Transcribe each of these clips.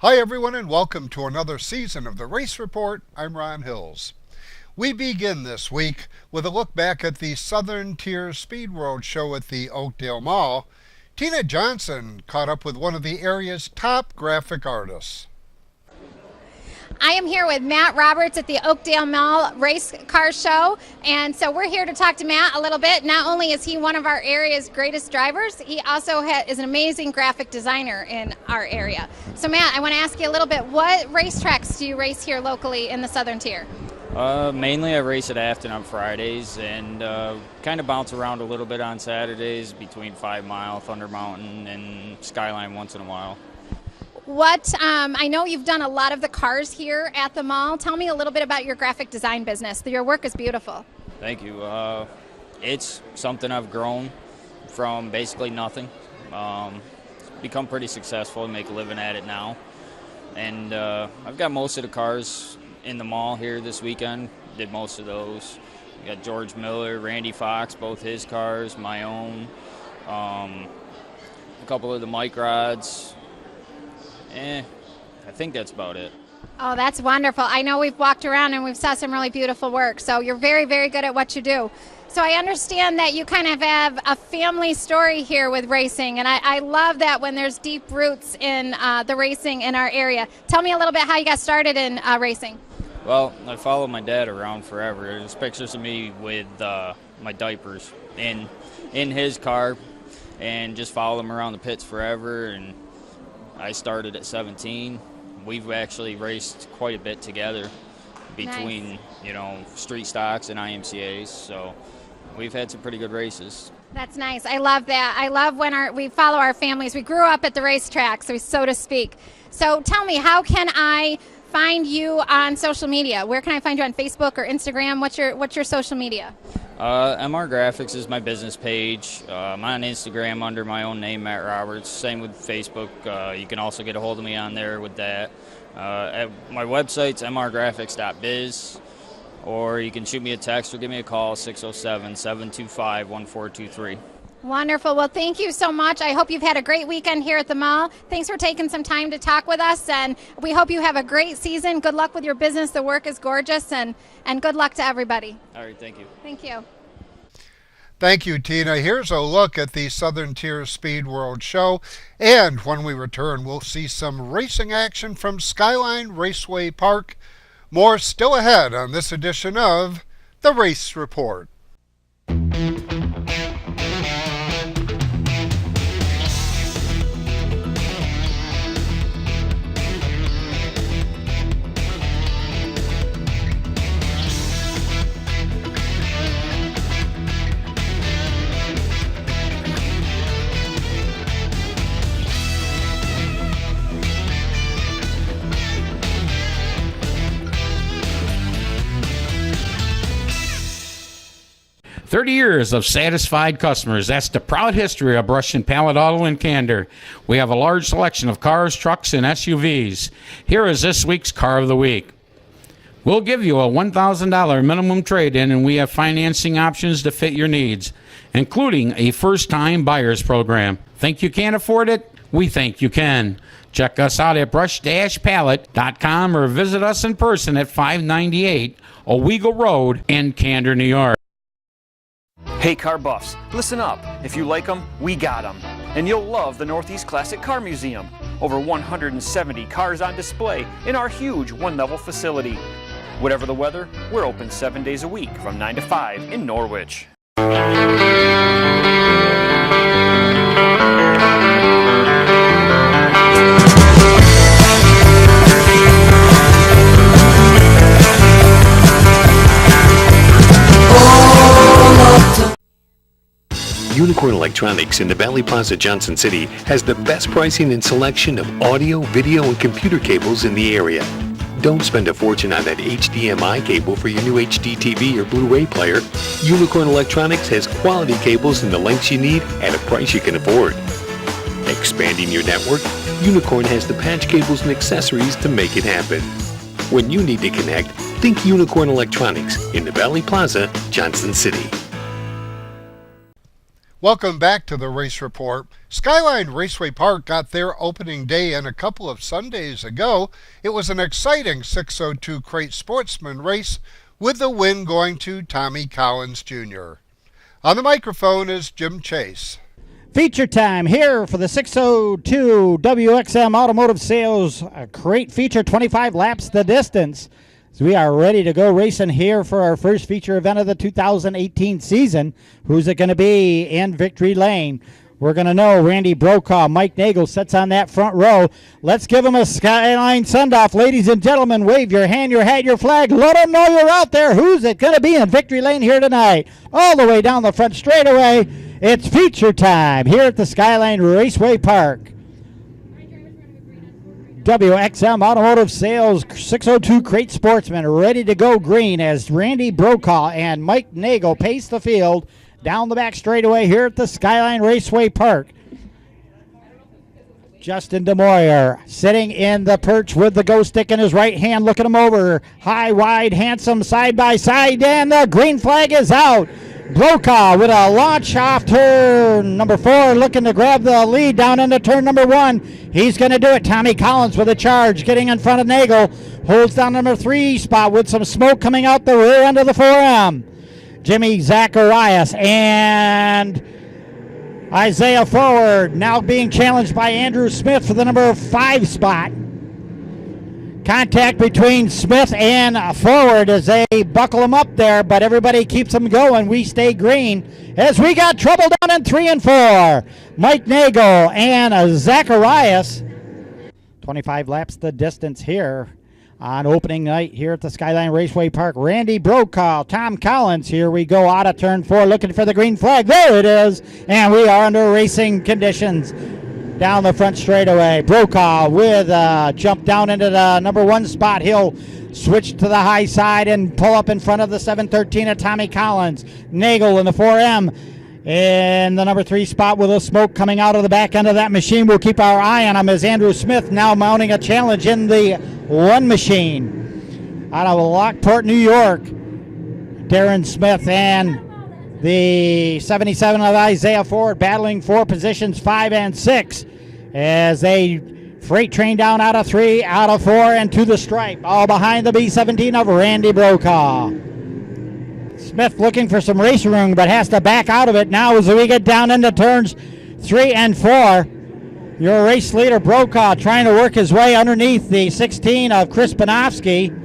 Hi everyone and welcome to another season of the Race Report. I'm Ron Hills. We begin this week with a look back at the Southern Tier Speed World Show at the Oakdale Mall. Tina Johnson caught up with one of the area's top graphic artists. I am here with Matt Roberts at the Oakdale Mall Race Car Show, and so we're here to talk to Matt a little bit. Not only is he one of our area's greatest drivers, he also is an amazing graphic designer in our area. So Matt, I want to ask you a little bit, what racetracks do you race here locally in the Southern Tier? Mainly I race at Afton on Fridays and kind of bounce around a little bit on Saturdays between 5 Mile, Thunder Mountain, and Skyline once in a while. I know you've done a lot of the cars here at the mall. Tell me a little bit about your graphic design business. Your work is beautiful. Thank you. It's something I've grown from basically nothing. It's become pretty successful and make a living at it now. And I've got most of the cars in the mall here this weekend. Did most of those. We got George Miller, Randy Fox, both his cars, my own. A couple of the Mike rods. I think that's about it. Oh, that's wonderful. I know we've walked around and we've saw some really beautiful work. So you're very, very good at what you do. So I understand that you kind of have a family story here with racing, and I love that when there's deep roots in the racing in our area. Tell me a little bit how you got started in racing. Well, I followed my dad around forever. There's pictures of me with my diapers in his car, and just followed him around the pits forever. And I started at 17. We've actually raced quite a bit together between, street stocks and IMCAs. So we've had some pretty good races. That's nice. I love that. I love when we follow our families. We grew up at the racetrack, so to speak. So tell me, how can I find you on social media? Where can I find you on Facebook or Instagram? What's your social media? MR Graphics is my business page. I'm on Instagram under my own name, Matt Roberts. Same with Facebook. You can also get a hold of me on there with that. My website's mrgraphics.biz, or you can shoot me a text or give me a call, 607-725-1423. Wonderful. Well, thank you so much. I hope you've had a great weekend here at the mall. Thanks for taking some time to talk with us, and we hope you have a great season. Good luck with your business. The work is gorgeous, and good luck to everybody. All right, thank you. Thank you. Thank you, Tina. Here's a look at the Southern Tier Speed World Show, and when we return, we'll see some racing action from Skyline Raceway Park. More still ahead on this edition of the Race Report. "30 years of satisfied customers. That's the proud history of Brush and Pallet Auto in Candor. We have a large selection of cars, trucks, and SUVs. Here is this week's Car of the Week. We'll give you a $1,000 minimum trade-in, and we have financing options to fit your needs, including a first-time buyer's program. Think you can't afford it? We think you can. Check us out at brush-pallet.com or visit us in person at 598 Owego Road in Candor, New York. Hey car buffs, listen up. If you like them, we got them. And you'll love the Northeast Classic Car Museum. Over 170 cars on display in our huge one-level facility. Whatever the weather, we're open 7 days a week from 9 to 5 in Norwich. Unicorn Electronics in the Valley Plaza, Johnson City has the best pricing and selection of audio, video, and computer cables in the area. Don't spend a fortune on that HDMI cable for your new HD TV or Blu-ray player. Unicorn Electronics has quality cables in the lengths you need at a price you can afford. Expanding your network, Unicorn has the patch cables and accessories to make it happen. When you need to connect, think Unicorn Electronics in the Valley Plaza, Johnson City. Welcome back to the Race Report. Skyline Raceway Park got their opening day in a couple of Sundays ago. It was an exciting 602 Crate Sportsman race with the win going to Tommy Collins Jr. On the microphone is Jim Chase. Feature time here for the 602 WXM Automotive Sales Crate Feature, 25 laps the distance. So we are ready to go racing here for our first feature event of the 2018 season. Who's it going to be in Victory Lane? We're going to know. Randy Brokaw, Mike Nagel sits on that front row. Let's give them a Skyline send-off. Ladies and gentlemen, wave your hand, your hat, your flag. Let them know you're out there. Who's it going to be in Victory Lane here tonight? All the way down the front straightaway, it's feature time here at the Skyline Raceway Park. WXM Automotive Sales 602 Crate Sportsman ready to go green as Randy Brokaw and Mike Nagel pace the field down the back straightaway here at the Skyline Raceway Park. Justin DeMoyer sitting in the perch with the go stick in his right hand, looking him over. High, wide, handsome, side by side, and the green flag is out. Brokaw with a launch off turn number 4, looking to grab the lead down into turn number 1. He's going to do it. Tommy Collins with a charge, getting in front of Nagel. Holds down number 3 spot with some smoke coming out the rear end of the 4M. Jimmy Zacharias and Isaiah Forward now being challenged by Andrew Smith for the number 5 spot. Contact between Smith and Forward as they buckle them up there, but everybody keeps them going. We stay green as we got trouble down in 3 and 4. Mike Nagel and Zacharias. 25 laps the distance here on opening night here at the Skyline Raceway Park. Randy Brokaw, Tom Collins. Here we go out of turn 4 looking for the green flag. There it is, and we are under racing conditions. Down the front straightaway, Brokaw with a jump down into the number 1 spot. He'll switch to the high side and pull up in front of the 713 of Tommy Collins. Nagel in the 4M in the number 3 spot with a smoke coming out of the back end of that machine. We'll keep our eye on him as Andrew Smith now mounting a challenge in the 1 machine. Out of Lockport, New York, Darren Smith and the 77 of Isaiah Ford battling for positions 5 and 6 as they freight train down out of 3, out of 4, and to the stripe. All behind the B17 of Randy Brokaw. Smith looking for some race room but has to back out of it now as we get down into turns 3 and 4. Your race leader Brokaw trying to work his way underneath the 16 of Chris Panofsky.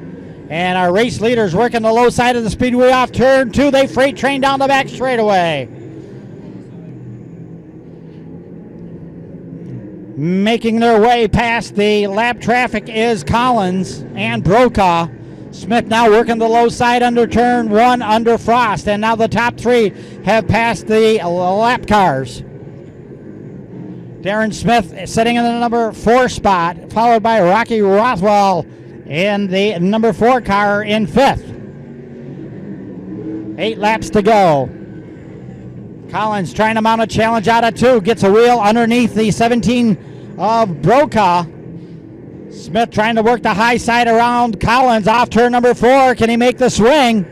And our race leaders working the low side of the speedway off turn 2. They freight train down the back straightaway. Making their way past the lap traffic is Collins and Brokaw. Smith now working the low side under turn 1 under Frost. And now the top 3 have passed the lap cars. Darren Smith sitting in the number 4 spot, followed by Rocky Rothwell in the number 4 car in 5th. 8 laps to go. Collins trying to mount a challenge out of 2. Gets a wheel underneath the 17 of Brokaw. Smith trying to work the high side around Collins off turn number 4. Can he make the swing?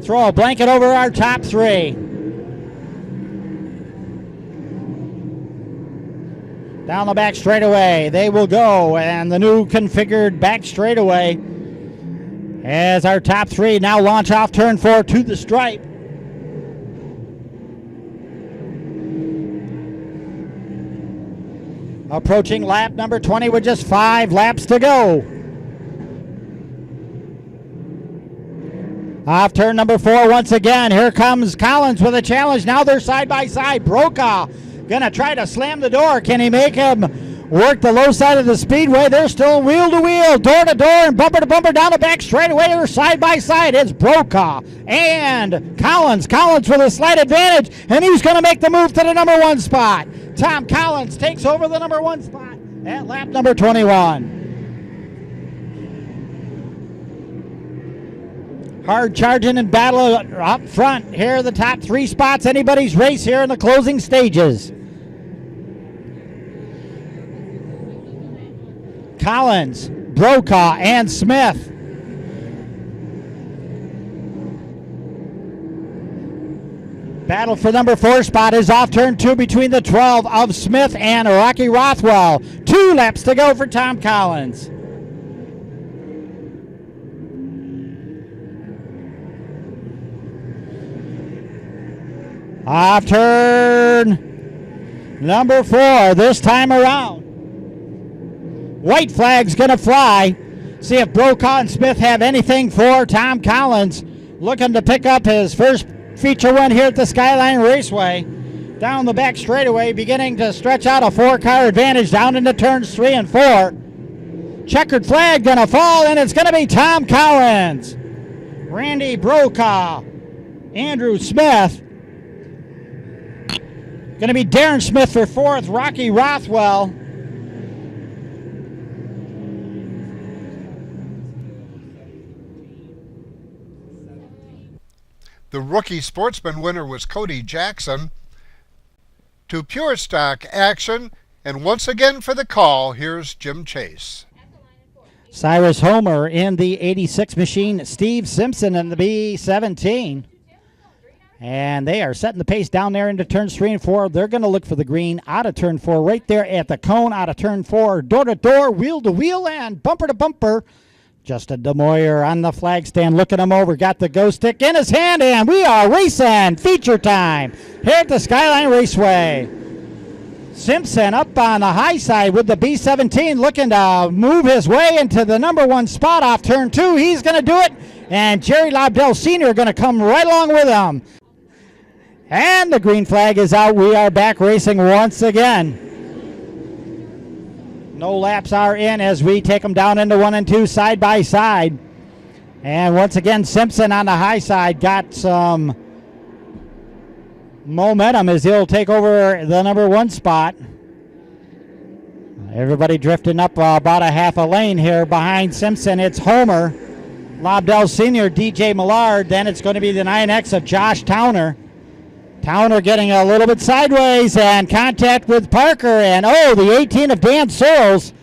Throw a blanket over our top 3. Down the back straightaway, they will go, and the new configured back straightaway as our top 3 now launch off turn 4 to the stripe. Approaching lap number 20 with just 5 laps to go. Off turn number 4 once again. Here comes Collins with a challenge. Now they're side by side. Brokaw gonna try to slam the door. Can he make him work the low side of the speedway? They're still wheel to wheel, door to door, and bumper to bumper down the back straightaway or side by side. It's Brokaw and Collins. Collins with a slight advantage, and he's gonna make the move to the number 1 spot. Tom Collins takes over the number 1 spot at lap number 21. Hard charging and battle up front. Here are the top 3 spots. Anybody's race here in the closing stages. Collins, Brokaw, and Smith. Battle for number 4 spot is off turn 2 between the 12 of Smith and Rocky Rothwell. 2 laps to go for Tom Collins. Off turn number 4 this time around. White flag's going to fly. See if Brokaw and Smith have anything for Tom Collins. Looking to pick up his first feature win here at the Skyline Raceway. Down the back straightaway, beginning to stretch out a 4-car advantage down into turns 3 and 4. Checkered flag going to fall, and it's going to be Tom Collins. Randy Brokaw, Andrew Smith. Going to be Darren Smith for 4th, Rocky Rothwell. The Rookie Sportsman winner was Cody Jackson. To Pure Stock action, and once again for the call, here's Jim Chase. Cyrus Homer in the 86 machine, Steve Simpson in the B17. And they are setting the pace down there into turns 3 and 4. They're going to look for the green out of turn 4, right there at the cone, out of turn 4, door to door, wheel to wheel, and bumper to bumper. Justin DeMoyer on the flag stand, looking him over, got the go stick in his hand, and we are racing. Feature time here at the Skyline Raceway. Simpson up on the high side with the B17, looking to move his way into the number 1 spot off turn 2. He's going to do it, and Jerry Lobdell Sr. going to come right along with him. And the green flag is out. We are back racing once again. No laps are in as we take them down into 1 and 2 side by side. And once again, Simpson on the high side got some momentum as he'll take over the number 1 spot. Everybody drifting up about a half a lane here behind Simpson. It's Homer, Lobdell Sr., DJ Millard. Then it's going to be the 9X of Josh Towner. Towner getting a little bit sideways and contact with Parker. And the 18 of Dan Searles.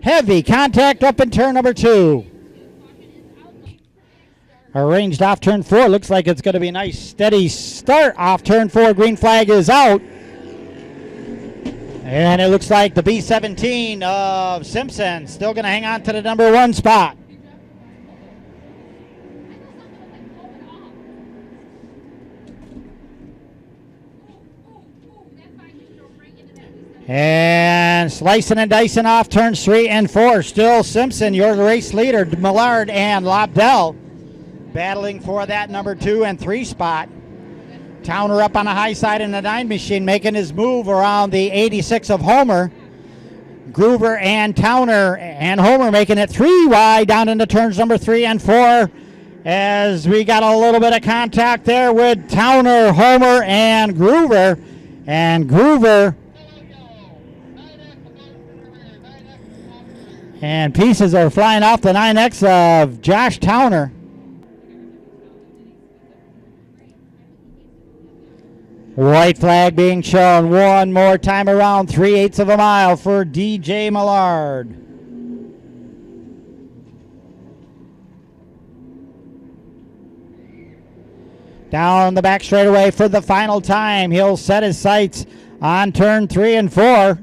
Heavy contact up in turn number 2. Arranged off turn 4. Looks like it's going to be a nice steady start off turn 4. Green flag is out. And it looks like the B17 of Simpson still going to hang on to the number 1 spot. And slicing and dicing off turns 3 and 4. Still Simpson, your race leader, Millard and Lobdell, battling for that number 2 and 3 spot. Towner up on the high side in the 9 machine, making his move around the 86 of Homer. Groover and Towner and Homer making it 3 wide down into turns number 3 and 4. As we got a little bit of contact there with Towner, Homer, and Groover. And Groover and pieces are flying off the 9X of Josh Towner. White flag being shown one more time around, 3/8 of a mile for DJ Millard. Down the back straightaway for the final time. He'll set his sights on turn 3 and 4.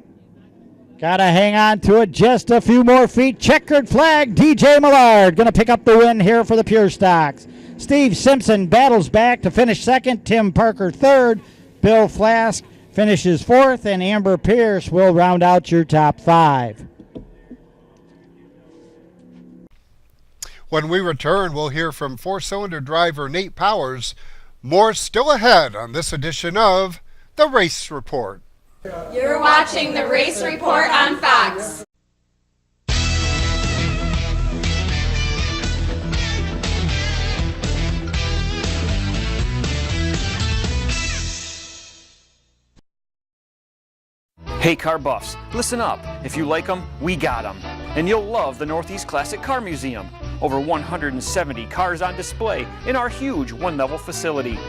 Got to hang on to it just a few more feet. Checkered flag, DJ Millard going to pick up the win here for the Pure Stocks. Steve Simpson battles back to finish 2nd. Tim Parker 3rd. Bill Flask finishes 4th. And Amber Pierce will round out your top 5. When we return, we'll hear from 4-cylinder driver Nate Powers. More still ahead on this edition of The Race Report. You're watching The Race Report on Fox. Hey car buffs, listen up. If you like them, we got them. And you'll love the Northeast Classic Car Museum. Over 170 cars on display in our huge 1-level facility.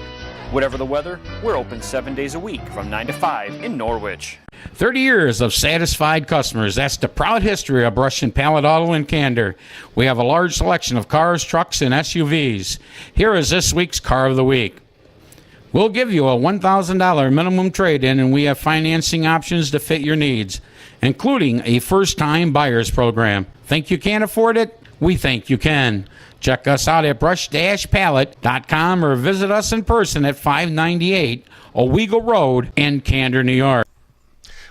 Whatever the weather, we're open 7 days a week from 9 to 5 in Norwich. 30 years of satisfied customers. That's the proud history of Brush and Pallet Auto in Candor. We have a large selection of cars, trucks, and SUVs. Here is this week's Car of the Week. We'll give you a $1,000 minimum trade-in, and we have financing options to fit your needs, including a first-time buyer's program. Think you can't afford it? We think you can. Check us out at brush-pallet.com or visit us in person at 598 Owego Road in Candor, New York.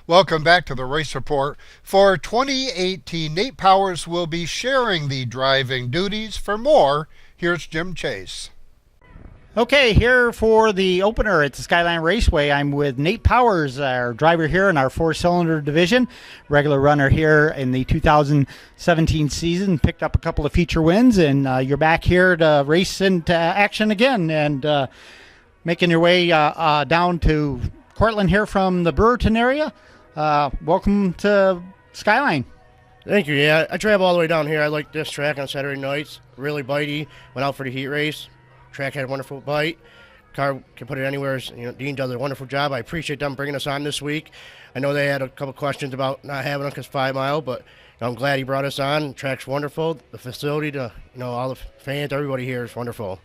Welcome back to the Race Report. For 2018, Nate Powers will be sharing the driving duties. For more, here's Jim Chase. Okay, here for the opener at the Skyline Raceway, I'm with Nate Powers, our driver here in our four-cylinder division, regular runner here in the 2017 season, picked up a couple of feature wins, and you're back here to race into action again, and making your way down to Cortland here from the Brewerton area. Welcome to Skyline. Thank you. Yeah, I travel all the way down here. I like this track on Saturday nights. Really bitey. Went out for the heat race. Track had a wonderful bite. Car can put it anywhere. Dean does a wonderful job. I appreciate them bringing us on this week. I know they had a couple questions about not having us because 5 Mile, but I'm glad he brought us on. The track's wonderful. The facility, all the fans, everybody here is wonderful.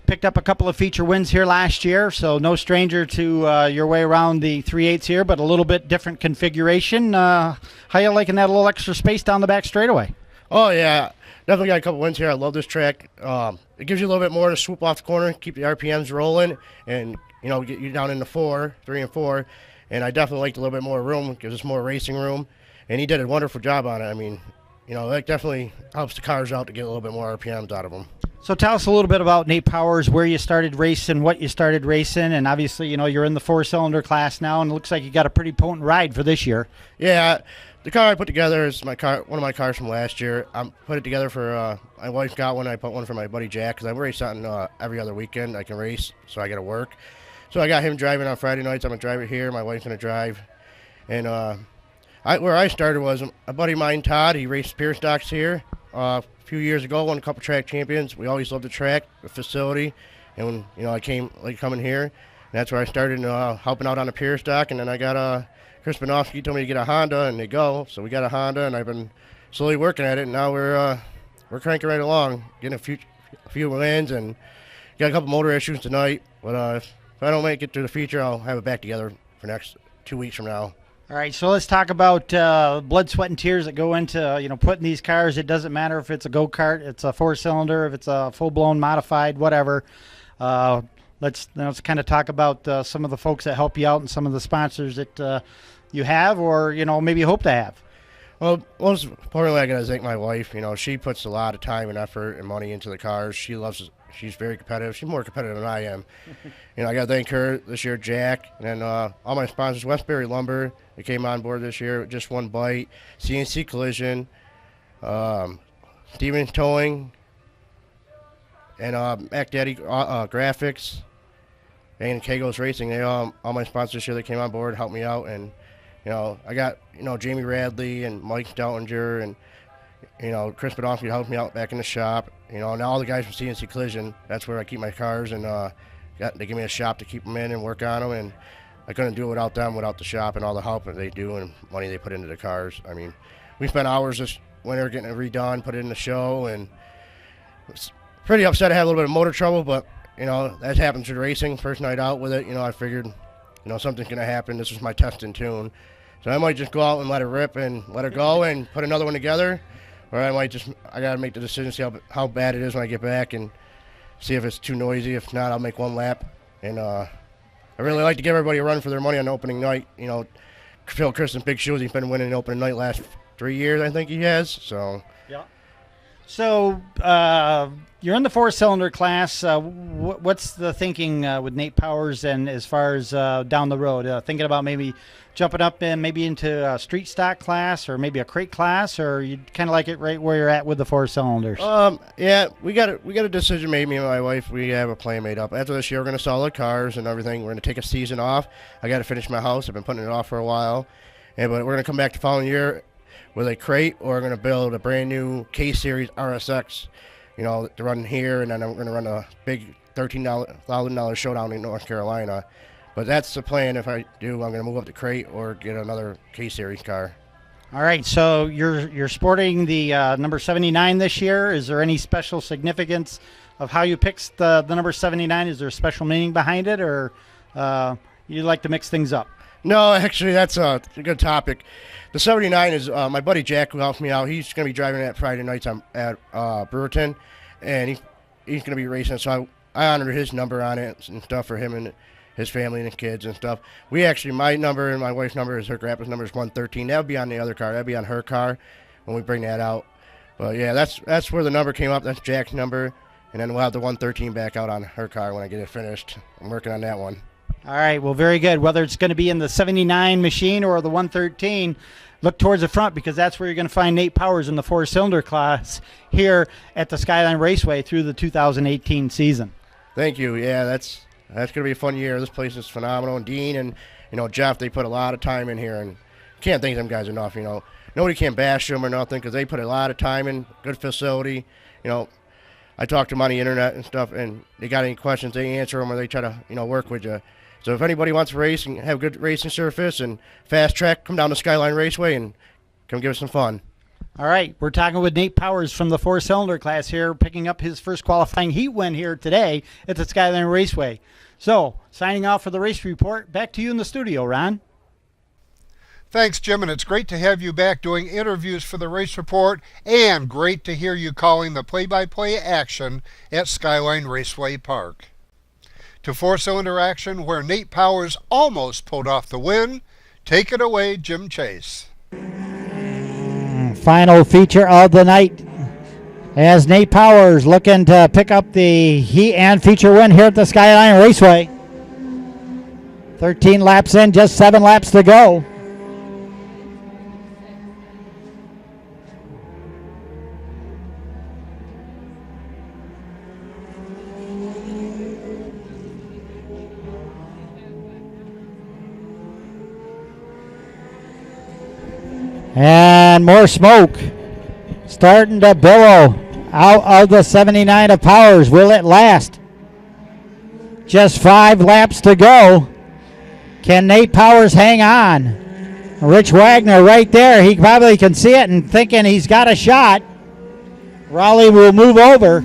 Picked up a couple of feature wins here last year, so no stranger to your way around the 3/8 here, but a little bit different configuration. How you liking that little extra space down the back straightaway? Oh, yeah. Definitely got a couple wins here. I love this track. It gives you a little bit more to swoop off the corner, keep the RPMs rolling, and, get you down into 3 and 4. And I definitely liked a little bit more room. Gives us more racing room. And he did a wonderful job on it. I mean, that definitely helps the cars out to get a little bit more RPMs out of them. So tell us a little bit about Nate Powers, where you started racing, what you started racing, and obviously, you're in the four-cylinder class now, and it looks like you got a pretty potent ride for this year. Yeah, the car I put together is one of my cars from last year. I put it together for my wife got one. I put one for my buddy Jack because I race something every other weekend. I can race, so I got to work. So I got him driving on Friday nights. I'm gonna drive it here. My wife's gonna drive, and where I started was a buddy of mine, Todd. He raced Pierce Stocks here a few years ago. Won a couple track champions. We always loved the track, the facility, and when I came coming here, and that's where I started helping out on the Pierce Stock, and then I got Chris Banofsky told me to get a Honda, and they go. So we got a Honda, and I've been slowly working at it. And now we're cranking right along, getting a few wins, and got a couple motor issues tonight. But if I don't make it to the feature, I'll have it back together for next 2 weeks from now. All right, so let's talk about blood, sweat, and tears that go into putting these cars. It doesn't matter if it's a go-kart, it's a four-cylinder, if it's a full-blown modified, whatever. Let's kind of talk about some of the folks that help you out and some of the sponsors that you have or, maybe you hope to have. Well, most importantly, I got to thank my wife. She puts a lot of time and effort and money into the cars. She's very competitive. She's more competitive than I am. I got to thank her this year, Jack, and then all my sponsors, Westbury Lumber, they came on board this year, just one bite, CNC Collision, Stevens Towing, and Mac Daddy Graphics, and Kagos Racing. They all my sponsors this year, they came on board, helped me out, and I got Jamie Radley and Mike Stoutinger and Chris Badonfi helped me out back in the shop. And all the guys from CNC Collision, that's where I keep my cars, and they give me a shop to keep them in and work on them. And I couldn't do it without them, without the shop and all the help that they do and money they put into the cars. I mean, we spent hours this winter getting it redone, put it in the show, and was pretty upset I had a little bit of motor trouble, but that happens with racing. First night out with it, I figured something's gonna happen. This was my testing tune, so I might just go out and let it rip and let it go and put another one together. Or I gotta make the decision, see how bad it is when I get back and see if it's too noisy. If not, I'll make one lap. And I really like to give everybody a run for their money on opening night. Phil Chris in big shoes. He's been winning opening night last 3 years, I think he has. So yeah. So you're in the four-cylinder class. What's the thinking with Nate Powers and as far as down the road? Thinking about maybe jumping up and maybe into a street stock class or maybe a crate class, or you kind of like it right where you're at with the four cylinders? Yeah, we got a decision made. Me and my wife, we have a plan made up. After this year, we're going to sell the cars and everything. We're going to take a season off. I got to finish my house. I've been putting it off for a while, but we're going to come back the following year with a crate, or we're going to build a brand new K-Series RSX, to run here, and then I'm going to run a big $13,000 showdown in North Carolina. But that's the plan. If I do, I'm going to move up to crate or get another K-Series car. All right, so you're sporting the number 79 this year. Is there any special significance of how you picked the number 79? Is there a special meaning behind it, or you like to mix things up? No, actually, that's a good topic. The 79 is my buddy Jack, who helps me out. He's going to be driving that Friday nights at Brewerton, and he's going to be racing. So I honored his number on it and stuff for him and his family and his kids and stuff. We actually, my number and my wife's number is her grandpa's number is 113. That would be on the other car. That would be on her car when we bring that out. But yeah, that's where the number came up. That's Jack's number, and then we'll have the 113 back out on her car when I get it finished. I'm working on that one. All right, well, very good. Whether it's going to be in the 79 machine or the 113, look towards the front, because that's where you're going to find Nate Powers in the 4-cylinder class here at the Skyline Raceway through the 2018 season. Thank you. Yeah, that's going to be a fun year. This place is phenomenal. And Dean and, Jeff, they put a lot of time in here, and can't thank them guys enough. Nobody can bash them or nothing, because they put a lot of time in, good facility. I talk to them on the internet and stuff, and they got any questions, they answer them, or they try to, work with you. So if anybody wants to race and have good racing surface and fast track, come down to Skyline Raceway and come give us some fun. All right, we're talking with Nate Powers from the 4-cylinder class here, picking up his first qualifying heat win here today at the Skyline Raceway. So, signing off for the race report, back to you in the studio, Ron. Thanks, Jim, and it's great to have you back doing interviews for the race report, and great to hear you calling the play-by-play action at Skyline Raceway Park. To 4-cylinder action, where Nate Powers almost pulled off the win, take it away, Jim Chase. Final feature of the night, as Nate Powers looking to pick up the heat and feature win here at the Skyline Raceway. 13 laps in, just 7 laps to go. And more smoke starting to billow out of the 79 of Powers. Will it last? Just 5 laps to go. Can Nate Powers hang on? Rich Wagner right there. He probably can see it and thinking he's got a shot. Rowley will move over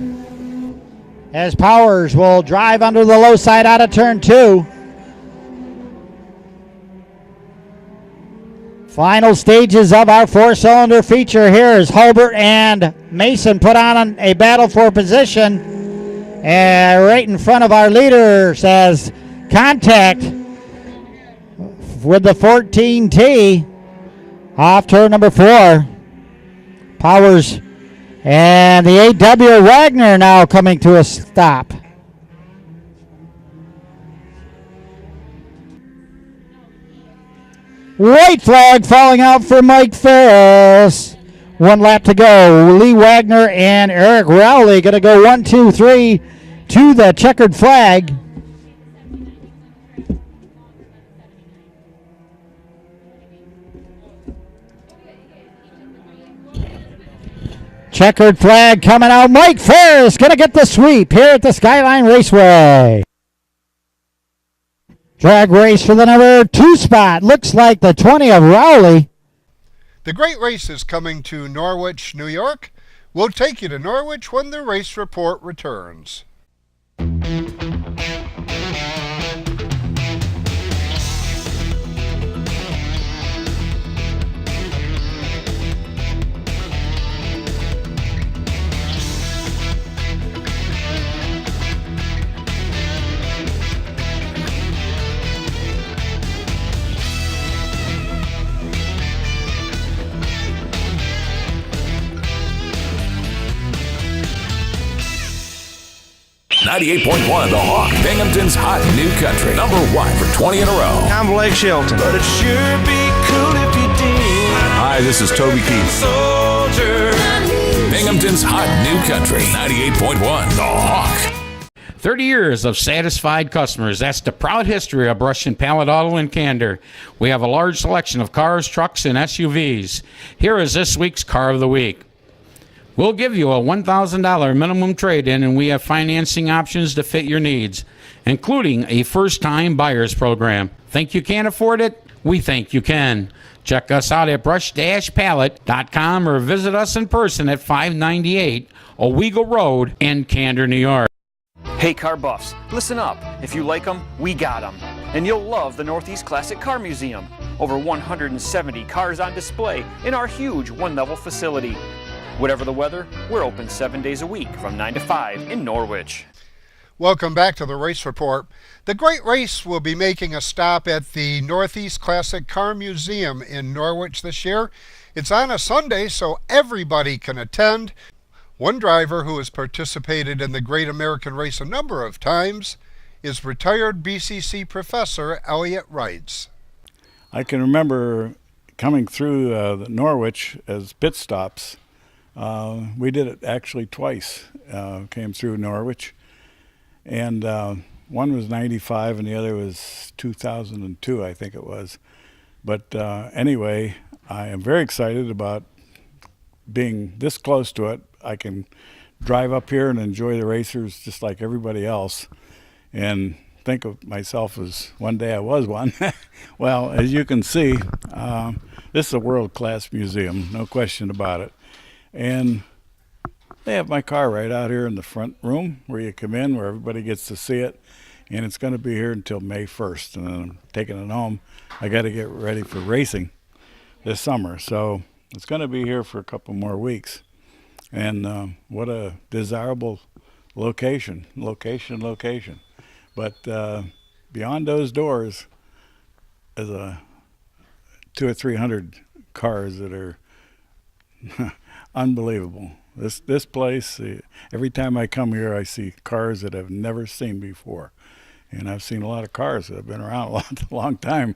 as Powers will drive under the low side out of turn 2. Final stages of our 4-cylinder feature here as Hulbert and Mason put on a battle for position. And right in front of our leader says contact with the 14T off turn number 4. Powers and the AW Wagner now coming to a stop. White flag falling out for Mike Ferris. 1 lap to go. Lee Wagner and Eric Rowley going to go 1, 2, 3 to the checkered flag. Checkered flag coming out. Mike Ferris going to get the sweep here at the Skyline Raceway. Drag race for the number 2 spot. Looks like the 20 of Rowley. The great race is coming to Norwich, New York. We'll take you to Norwich when the race report returns. 98.1 The Hawk, Binghamton's hot new country. Number 1 for 20 in a row. I'm Blake Shelton. But it sure be cool if you did. Hi, this is Toby Keith. Soldier. Binghamton's hot new country. 98.1 The Hawk. 30 years of satisfied customers. That's the proud history of Brush and Pallet Auto and Candor. We have a large selection of cars, trucks, and SUVs. Here is this week's Car of the Week. We'll give you a $1,000 minimum trade-in, and we have financing options to fit your needs, including a first-time buyer's program. Think you can't afford it? We think you can. Check us out at brush-pallet.com or visit us in person at 598 Owego Road in Candor, New York. Hey car buffs, listen up. If you like them, we got them. And you'll love the Northeast Classic Car Museum. Over 170 cars on display in our huge one-level facility. Whatever the weather, we're open 7 days a week from 9 to 5 in Norwich. Welcome back to the Race Report. The Great Race will be making a stop at the Northeast Classic Car Museum in Norwich this year. It's on a Sunday, so everybody can attend. One driver who has participated in the Great American Race a number of times is retired BCC professor Elliot Reitz. I can remember coming through the Norwich as pit stops. We did it actually twice, came through Norwich. And one was 95 and the other was 2002, I think it was. But anyway, I am very excited about being this close to it. I can drive up here and enjoy the racers just like everybody else and think of myself as one day I was one. Well, as you can see, this is a world-class museum, no question about it. And they have my car right out here in the front room where you come in, where everybody gets to see it. And it's going to be here until May 1st. And then I'm taking it home. I got to get ready for racing this summer. So it's going to be here for a couple more weeks. And what a desirable location. But beyond those doors is 200 or 300 cars that are unbelievable. This place, every time I come here, I see cars that I've never seen before. And I've seen a lot of cars that have been around a long time.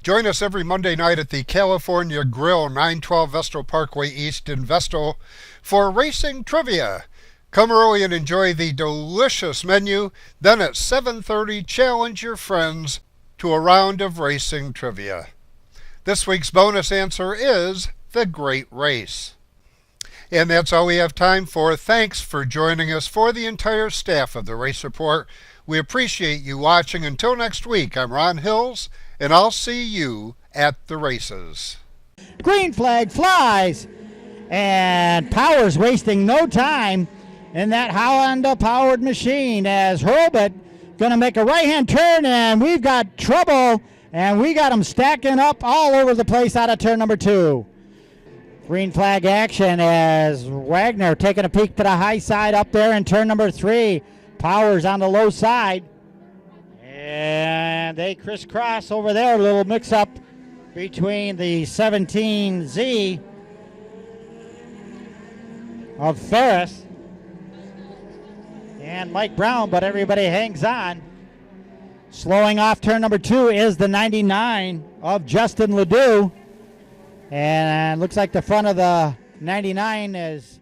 Join us every Monday night at the California Grill, 912 Vestal Parkway East in Vestal, for racing trivia. Come early and enjoy the delicious menu. Then at 7:30, challenge your friends to a round of racing trivia. This week's bonus answer is the Great Race. And that's all we have time for. Thanks for joining us. For the entire staff of the Race Report, we appreciate you watching. Until next week, I'm Ron Hills, and I'll see you at the races. Green flag flies, and Power's wasting no time in that Honda-powered machine as Hurlbut going to make a right-hand turn, and we've got trouble, and we got them stacking up all over the place out of turn number 2. Green flag action as Wagner taking a peek to the high side up there in turn number 3. Powers on the low side. And they crisscross over there. A little mix-up between the 17Z of Ferris and Mike Brown, but everybody hangs on. Slowing off turn number 2 is the 99 of Justin Ledoux. And looks like the front of the 99 is